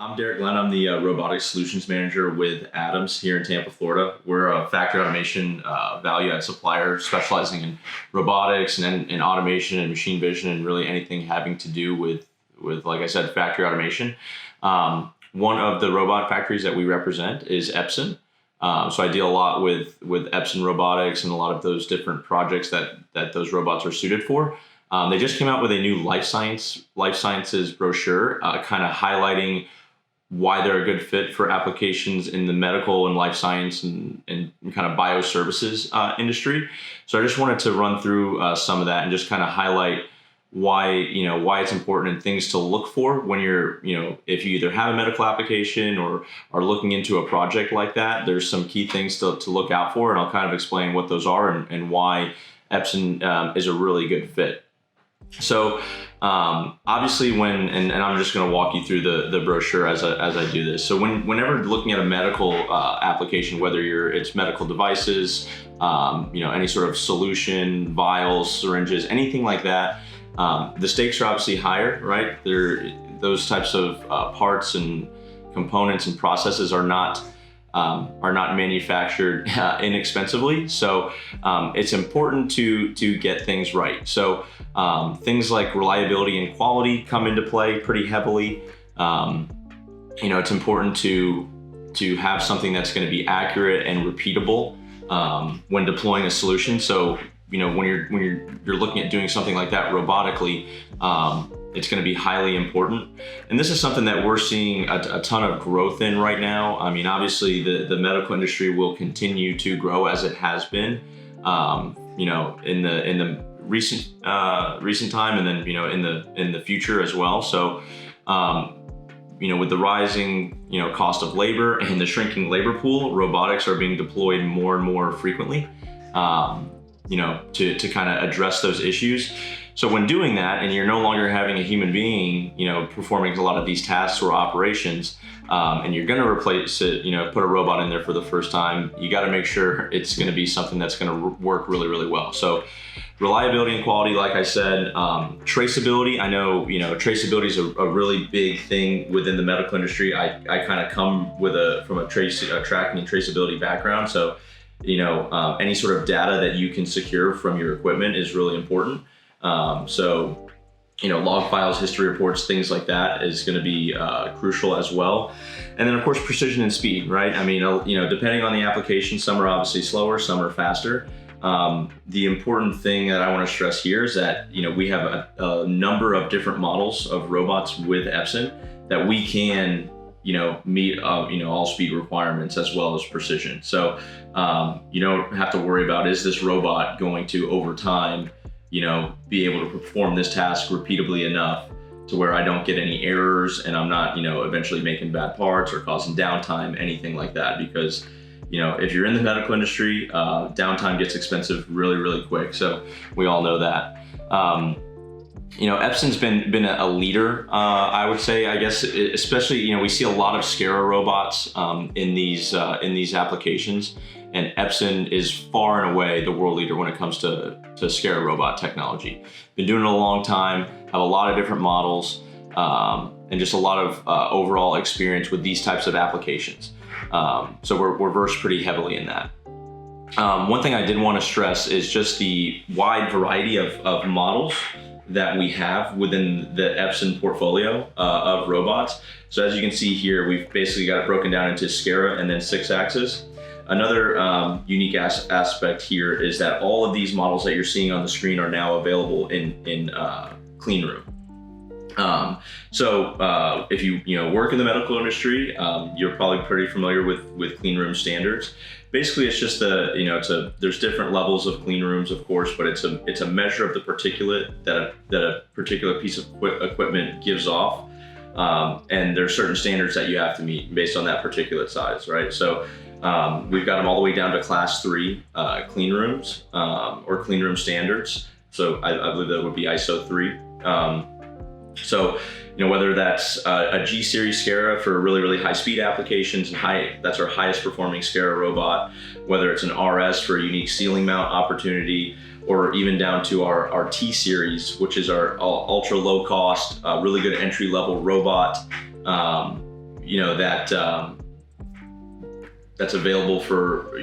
I'm dglenn. I'm the Robotic Solutions Manager with Adams here in Tampa, Florida. We're a factory automation value-add supplier specializing in robotics and in automation and machine vision and really anything having to do with like I said, factory automation. One of the robot factories that we represent is Epson. So I deal a lot with Epson Robotics and a lot of those different projects that those robots are suited for. They just came out with a new life sciences brochure, kind of highlighting why they're a good fit for applications in the medical and life science and kind of bioservices industry. So I just wanted to run through some of that and just kind of highlight why it's important and things to look for when you're, if you either have a medical application or are looking into a project like that. There's some key things to look out for, and I'll kind of explain what those are and why Epson is a really good fit. So obviously and I'm just going to walk you through the brochure as I do this. So whenever looking at a medical application, whether it's medical devices, any sort of solution, vials, syringes, anything like that, the stakes are obviously higher, right? Those types of parts and components and processes are not manufactured inexpensively. So it's important to get things right. So things like reliability and quality come into play pretty heavily. It's important to have something that's going to be accurate and repeatable when deploying a solution. So when you're looking at doing something like that robotically, it's going to be highly important. And this is something that we're seeing a ton of growth in right now. I mean, obviously the medical industry will continue to grow as it has been, in the recent time, and then, in the future as well. So, with the rising, cost of labor and the shrinking labor pool, robotics are being deployed more and more frequently, to kind of address those issues. So when doing that, and you're no longer having a human being, performing a lot of these tasks or operations, and you're going to replace it, put a robot in there for the first time, you got to make sure it's going to be something that's going to work really, really well. So reliability and quality, like I said, traceability. I know, traceability is a really big thing within the medical industry. I kind of come from a tracking and traceability background. So, any sort of data that you can secure from your equipment is really important. Log files, history reports, things like that is going to be crucial as well. And then of course, precision and speed, right? I mean, depending on the application, some are obviously slower, some are faster. The important thing that I want to stress here is that, we have a number of different models of robots with Epson that we can, meet, all speed requirements as well as precision. So, you don't have to worry about, is this robot going to, over time, be able to perform this task repeatably enough to where I don't get any errors and I'm not, eventually making bad parts or causing downtime, anything like that. Because, if you're in the medical industry, downtime gets expensive really, really quick. So we all know that. Epson's been a leader, I would say, I guess, especially, we see a lot of SCARA robots in these applications. And Epson is far and away the world leader when it comes to SCARA robot technology. Been doing it a long time, have a lot of different models, and just a lot of overall experience with these types of applications. So we're versed pretty heavily in that. One thing I did want to stress is just the wide variety of models that we have within the Epson portfolio of robots. So as you can see here, we've basically got it broken down into SCARA and then 6-axis. Another unique aspect here is that all of these models that you're seeing on the screen are now available in clean room. So if you work in the medical industry, you're probably pretty familiar with clean room standards. Basically, it's just there's different levels of clean rooms, of course, but it's a measure of the particulate that a particular piece of equipment gives off. And there are certain standards that you have to meet based on that particulate size, right? So we've got them all the way down to class 3 clean rooms or clean room standards. So I believe that would be ISO 3. So, whether that's a G series SCARA for really, really high speed applications and that's our highest performing SCARA robot, whether it's an RS for a unique ceiling mount opportunity, or even down to our T series, which is our ultra low cost, really good entry level robot. that's available for,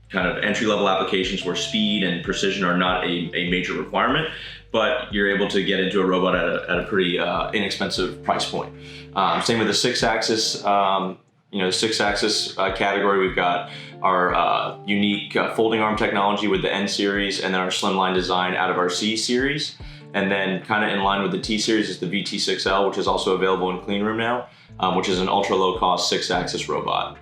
kind of entry-level applications where speed and precision are not a major requirement, but you're able to get into a robot at a pretty inexpensive price point. Same with the 6-axis. The 6-axis category, we've got our unique folding arm technology with the N series, and then our slimline design out of our C series. And then kind of in line with the T series is the VT6L, which is also available in clean room now, which is an ultra low cost 6-axis robot.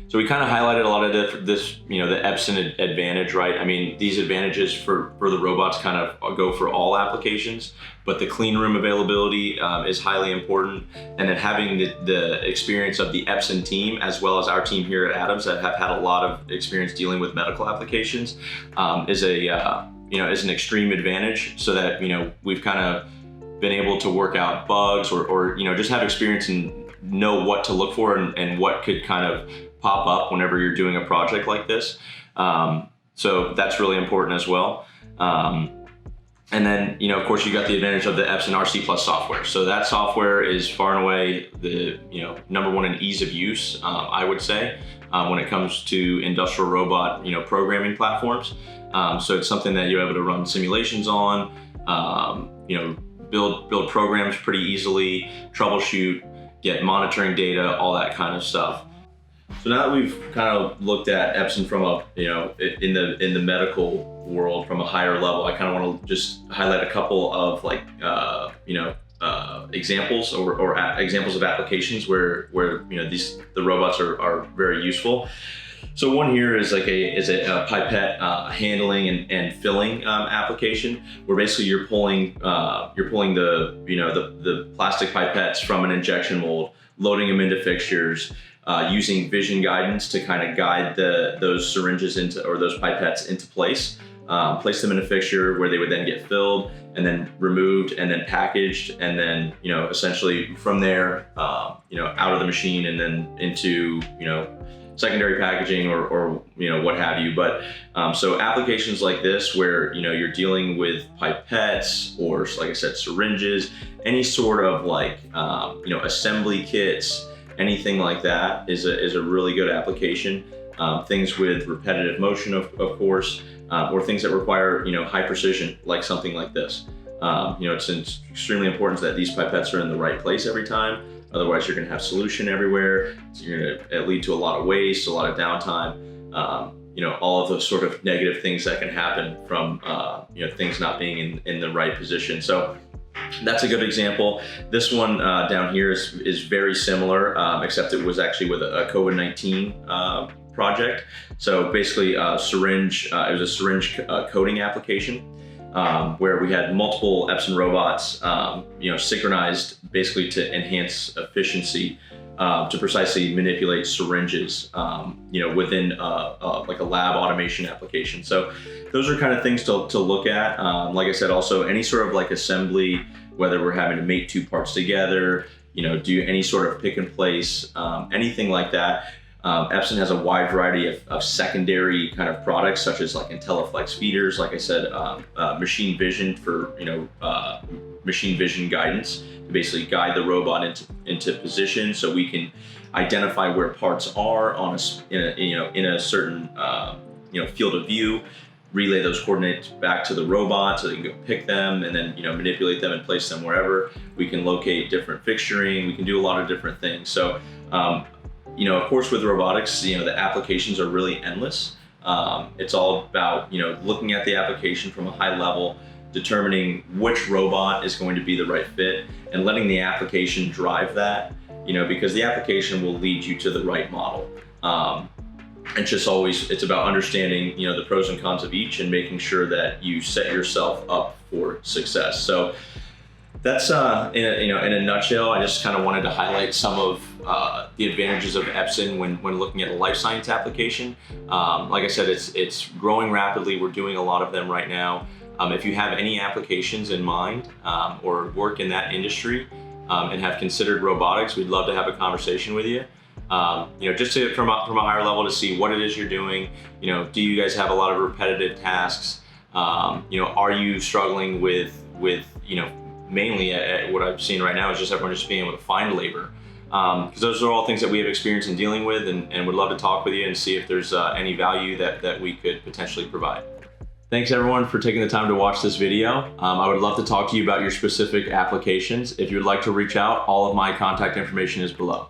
So we kind of highlighted a lot of the Epson advantage, right? I mean, these advantages for the robots kind of go for all applications, but the clean room availability is highly important. And then having the experience of the Epson team, as well as our team here at Adams that have had a lot of experience dealing with medical applications, is an extreme advantage, so that, we've kind of been able to work out bugs or just have experience and know what to look for and what could kind of pop up whenever you're doing a project like this. So that's really important as well. And then, of course, you got the advantage of the Epson RC Plus software. So that software is far and away the number one in ease of use, I would say, when it comes to industrial robot programming platforms. So it's something that you're able to run simulations on, build programs pretty easily, troubleshoot, get monitoring data, all that kind of stuff. So now that we've kind of looked at Epson from a, in the medical world from a higher level, I kind of want to just highlight a couple of examples or examples of applications where the robots are very useful. So one here is a pipette handling and filling application, where basically you're pulling the plastic pipettes from an injection mold, loading them into fixtures, using vision guidance to kind of guide those syringes or those pipettes into place, place them in a fixture where they would then get filled and then removed and then packaged, and then essentially from there out of the machine and then into secondary packaging or what have you. But so applications like this where you're dealing with pipettes or, like I said, syringes, any sort of assembly kits, anything like that is a really good application. Things with repetitive motion, of course, or things that require high precision, like something like this. It's extremely important that these pipettes are in the right place every time. Otherwise, you're going to have solution everywhere. So you're going to lead to a lot of waste, a lot of downtime. All of those sort of negative things that can happen from things not being in the right position. So that's a good example. This one down here is very similar, except it was actually with a COVID-19 project. So basically, it was a syringe coating application. Where we had multiple Epson robots, synchronized basically to enhance efficiency, to precisely manipulate syringes, within like a lab automation application. So those are kind of things to look at. Like I said, also any sort of like assembly, whether we're having to mate two parts together, do any sort of pick and place, anything like that. Epson has a wide variety of secondary kind of products, such as like IntelliFlex feeders, like I said, machine vision for machine vision guidance to basically guide the robot into position, so we can identify where parts are in a certain field of view, relay those coordinates back to the robot so they can go pick them and then manipulate them and place them wherever. We can locate different fixturing. We can do a lot of different things. So. Of course, with robotics, the applications are really endless. It's all about, looking at the application from a high level, determining which robot is going to be the right fit, and letting the application drive that, because the application will lead you to the right model. It's about understanding, the pros and cons of each and making sure that you set yourself up for success. So that's in a nutshell. I just kind of wanted to highlight some of the advantages of Epson when looking at a life science application. Like I said, it's growing rapidly. We're doing a lot of them right now. If you have any applications in mind or work in that industry and have considered robotics, we'd love to have a conversation with you. Just from a higher level to see what it is you're doing. Do you guys have a lot of repetitive tasks? Are you struggling with mainly at what I've seen right now is just everyone just being able to find labor. Because those are all things that we have experience in dealing with, and would love to talk with you and see if there's any value that we could potentially provide. Thanks everyone for taking the time to watch this video. I would love to talk to you about your specific applications. If you would like to reach out, all of my contact information is below.